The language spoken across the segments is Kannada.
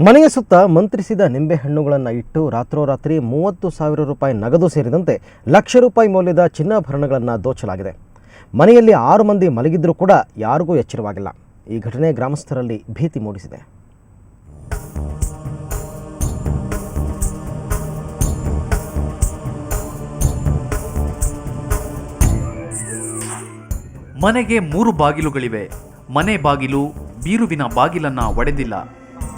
ಮನೆಯ ಸುತ್ತ ಮಂತ್ರಿಸಿದ ನಿಂಬೆಹಣ್ಣುಗಳನ್ನು ಇಟ್ಟು ರಾತ್ರೋರಾತ್ರಿ 30,000 ರೂಪಾಯಿ ನಗದು ಸೇರಿದಂತೆ ಲಕ್ಷ ರೂಪಾಯಿ ಮೌಲ್ಯದ ಚಿನ್ನಾಭರಣಗಳನ್ನು ದೋಚಲಾಗಿದೆ. ಮನೆಯಲ್ಲಿ 6 ಮಂದಿ ಮಲಗಿದ್ರೂ ಕೂಡ ಯಾರಿಗೂ ಎಚ್ಚರವಾಗಿಲ್ಲ. ಈ ಘಟನೆ ಗ್ರಾಮಸ್ಥರಲ್ಲಿ ಭೀತಿ ಮೂಡಿಸಿದೆ. ಮನೆಗೆ 3 ಬಾಗಿಲುಗಳಿವೆ. ಮನೆ ಬಾಗಿಲು ಬೀರುವಿನ ಬಾಗಿಲನ್ನ ಒಡೆದಿಲ್ಲ.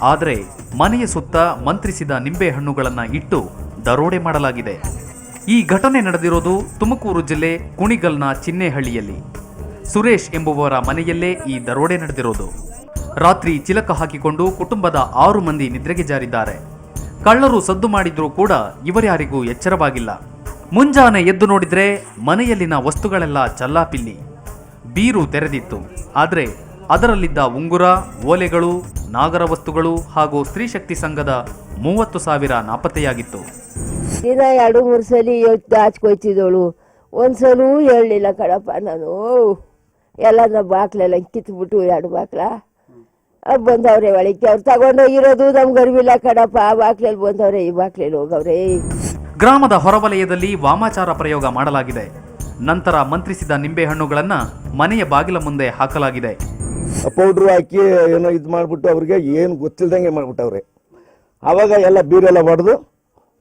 ಆದರೆ ಮನೆಯ ಸುತ್ತ ಮಂತ್ರಿಸಿದ ನಿಂಬೆಹಣ್ಣುಗಳನ್ನು ಇಟ್ಟು ದರೋಡೆ ಮಾಡಲಾಗಿದೆ. ಈ ಘಟನೆ ನಡೆದಿರೋದು ತುಮಕೂರು ಜಿಲ್ಲೆ ಕುಣಿಗಲ್ನ ಚಿನ್ನೇಹಳ್ಳಿಯಲ್ಲಿ. ಸುರೇಶ್ ಎಂಬುವರ ಮನೆಯಲ್ಲೇ ಈ ದರೋಡೆ ನಡೆದಿರೋದು. ರಾತ್ರಿ ಚಿಲಕ ಹಾಕಿಕೊಂಡು ಕುಟುಂಬದ 6 ಮಂದಿ ನಿದ್ರೆಗೆ ಜಾರಿದ್ದಾರೆ. ಕಳ್ಳರು ಸದ್ದು ಮಾಡಿದ್ರೂ ಕೂಡ ಇವರ್ಯಾರಿಗೂ ಎಚ್ಚರವಾಗಿಲ್ಲ. ಮುಂಜಾನೆ ಎದ್ದು ನೋಡಿದ್ರೆ ಮನೆಯಲ್ಲಿನ ವಸ್ತುಗಳೆಲ್ಲ ಚಲ್ಲಾಪಿಲ್ಲಿ. ಬೀರು ತೆರೆದಿತ್ತು. ಆದರೆ ಅದರಲ್ಲಿದ್ದ ಉಂಗುರ, ಓಲೆಗಳು, ನಾಗರ ವಸ್ತುಗಳು ಹಾಗೂ ಸ್ತ್ರೀ ಶಕ್ತಿ ಸಂಘದ 30,000 ನಾಪತ್ತೆಯಾಗಿತ್ತು. ದಿನ 2-3 ಸಲ ಹಚ್ಕೊಯ್ತಿದ್ದವಳು. ಒಂದ್ಸಲೂ ಹೇಳಲಿಲ್ಲ ಕಣಪ್ಪ. ನಾನು ಎಲ್ಲ ಬಾಕ್ಲೆಲ್ಲ ಕಿತ್ಬಿಟ್ಟು 2 ಬಾಕ್ಲ ಬಂದವ್ರೆ ಒಳಕ್ಕೆ. ಅವ್ರು ತಗೊಂಡೋಗಿರೋದು ನಮ್ಗೆ ಅರಿವಿಲ್ಲ ಕಣಪ್ಪ. ಆ ಬಾಕ್ಲಲ್ಲಿ ಬಂದವ್ರೆ, ಈ ಬಾಕ್ಲಲ್ಲಿ ಹೋಗವ್ರೆ. ಗ್ರಾಮದ ಹೊರವಲಯದಲ್ಲಿ ವಾಮಾಚಾರ ಪ್ರಯೋಗ ಮಾಡಲಾಗಿದೆ. ನಂತರ ಮಂತ್ರಿಸಿದ ನಿಂಬೆಹಣ್ಣುಗಳನ್ನು ಮನೆಯ ಬಾಗಿಲ ಮುಂದೆ ಹಾಕಲಾಗಿದೆ. ಪೌಡ್ರು ಹಾಕಿ ಏನೋ ಇದು ಮಾಡಿಬಿಟ್ಟು ಅವ್ರಿಗೆ ಏನು ಗೊತ್ತಿಲ್ದಂಗೆ ಮಾಡಿಬಿಟ್ಟವ್ರೆ. ಆವಾಗ ಎಲ್ಲ ಬೀರೆಲ್ಲ ಹೊಡೆದು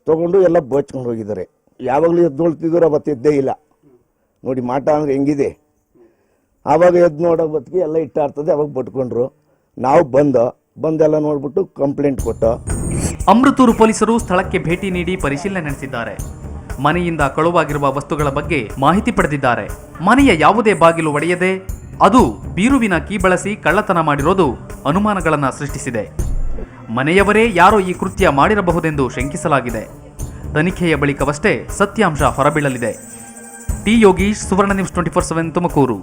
ತೊಗೊಂಡು ಎಲ್ಲ ಬೋಚ್ಕೊಂಡು ಹೋಗಿದ್ದಾರೆ. ಯಾವಾಗಲೂ ಎದ್ದು ನೋಡ್ತಿದ್ರು, ಅವತ್ತು ಎದ್ದೇ ಇಲ್ಲ. ನೋಡಿ ಮಾಟ ಅಂದರೆ ಹೆಂಗಿದೆ. ಆವಾಗ ಎದ್ದು ನೋಡೋ ಬತ್ತಿಗೆ ಎಲ್ಲ ಇಟ್ಟಾರ್ತದೆ. ಅವಾಗ ಬಟ್ಕೊಂಡ್ರು. ನಾವು ಬಂದೆಲ್ಲ ನೋಡ್ಬಿಟ್ಟು ಕಂಪ್ಲೇಂಟ್ ಕೊಟ್ಟು. ಅಮೃತೂರು ಪೊಲೀಸರು ಸ್ಥಳಕ್ಕೆ ಭೇಟಿ ನೀಡಿ ಪರಿಶೀಲನೆ ನಡೆಸಿದ್ದಾರೆ. ಮನೆಯಿಂದ ಕಳುವಾಗಿರುವ ವಸ್ತುಗಳ ಬಗ್ಗೆ ಮಾಹಿತಿ ಪಡೆದಿದ್ದಾರೆ. ಮನೆಯ ಯಾವುದೇ ಬಾಗಿಲು ಒಡೆಯದೆ ಅದು ಬೀರುವಿನ ಕೀ ಬಳಸಿ ಕಳ್ಳತನ ಮಾಡಿರೋದು ಅನುಮಾನಗಳನ್ನು ಸೃಷ್ಟಿಸಿದೆ. ಮನೆಯವರೇ ಯಾರೋ ಈ ಕೃತ್ಯ ಮಾಡಿರಬಹುದೆಂದು ಶಂಕಿಸಲಾಗಿದೆ. ತನಿಖೆಯ ಬಳಿಕವಷ್ಟೇ ಸತ್ಯಾಂಶ ಹೊರಬೀಳಲಿದೆ. ಟಿ ಯೋಗೀಶ್, ಸುವರ್ಣ ನ್ಯೂಸ್ 24/7 ತುಮಕೂರು.